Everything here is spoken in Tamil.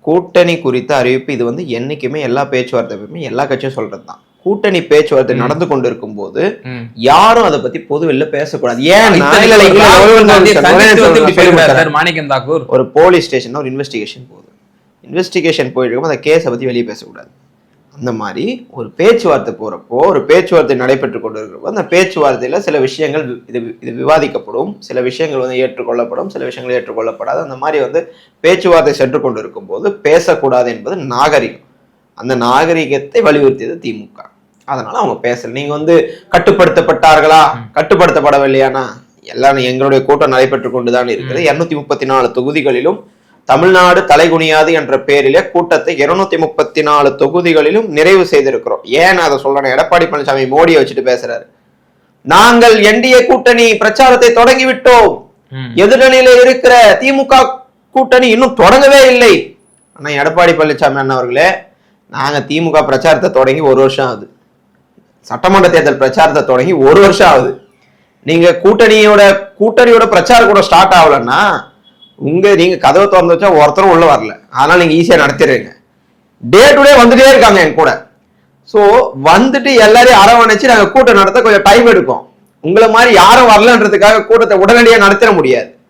கூட்டணி குறித்த அறிவிப்பு இது வந்து என்னைக்குமே எல்லா பேச்சுவார்த்தையுமே எல்லா கட்சியும் சொல்றதுதான். கூட்டணி பேச்சுவார்த்தை நடந்து கொண்டிருக்கும் போது யாரும் அதை பத்தி பொதுவெளியில பேசக்கூடாது. ஏன் மாணிக்கம் தாக்கூர் ஒரு போலீஸ் ஸ்டேஷன்ல ஒரு இன்வெஸ்டிகேஷன் போகுது, இன்வெஸ்டிகேஷன் போயிட்டு இருக்கும், அந்த கேஸை பத்தி வெளியே பேசக்கூடாது. அந்த மாதிரி ஒரு பேச்சுவார்த்தை போறப்போ, ஒரு பேச்சுவார்த்தை நடைபெற்று கொண்டு இருக்கிறப்போ அந்த பேச்சுவார்த்தையில சில விஷயங்கள் இது விவாதிக்கப்படும், சில விஷயங்கள் வந்து ஏற்றுக்கொள்ளப்படும், சில விஷயங்கள் ஏற்றுக்கொள்ளப்படாது. அந்த மாதிரி வந்து பேச்சுவார்த்தை சென்று கொண்டு இருக்கும் போது பேசக்கூடாது என்பது நாகரிகம். அந்த நாகரிகத்தை வலியுறுத்தியது திமுக. அதனால அவங்க பேசல. நீங்க வந்து கட்டுப்படுத்தப்பட்டார்களா, கட்டுப்படுத்தப்படவில்லையானா, எல்லாம் எங்களுடைய கூட்டம் நடைபெற்று கொண்டுதான் இருக்கிறது. 234 தொகுதிகளிலும் தமிழ்நாடு தலைகுனியாது என்ற பெயரிலே கூட்டத்தை 234 தொகுதிகளிலும் நிறைவு செய்திருக்கிறோம். ஏன் அதை சொல்றேன், எடப்பாடி பழனிசாமி மோடியை வச்சுட்டு பேசுறாரு. நாங்கள் என்டிஏ கூட்டணி பிரச்சாரத்தை தொடங்கிவிட்டோம், எதிரணியில இருக்கிற திமுக கூட்டணி இன்னும் தொடங்கவே இல்லை. ஆனா எடப்பாடி பழனிசாமி அண்ணா அவர்களே, நாங்க திமுக பிரச்சாரத்தை தொடங்கி 1 வருஷம் ஆகுது, சட்டமன்ற தேர்தல் பிரச்சாரத்தை தொடங்கி 1 வருஷம் ஆகுது. நீங்க கூட்டணியோட பிரச்சாரம் கூட ஸ்டார்ட் ஆகலன்னா நீங்க கதவை திறந்து வச்சா ஒருத்தரும் உள்ள வரல, அதனால நீங்க ஈஸியா நடத்திடுறீங்க. டே டு டே வந்துட்டே இருக்காங்க என் கூட. சோ வந்துட்டு எல்லாரையும் அரவணைச்சு நாங்க கூட்டம் நடத்த கொஞ்சம் டைம் எடுக்கும். உங்களை மாதிரி யாரும் வரலன்றதுக்காக கூட்டத்தை உடனடியாக நடத்திட முடியாது.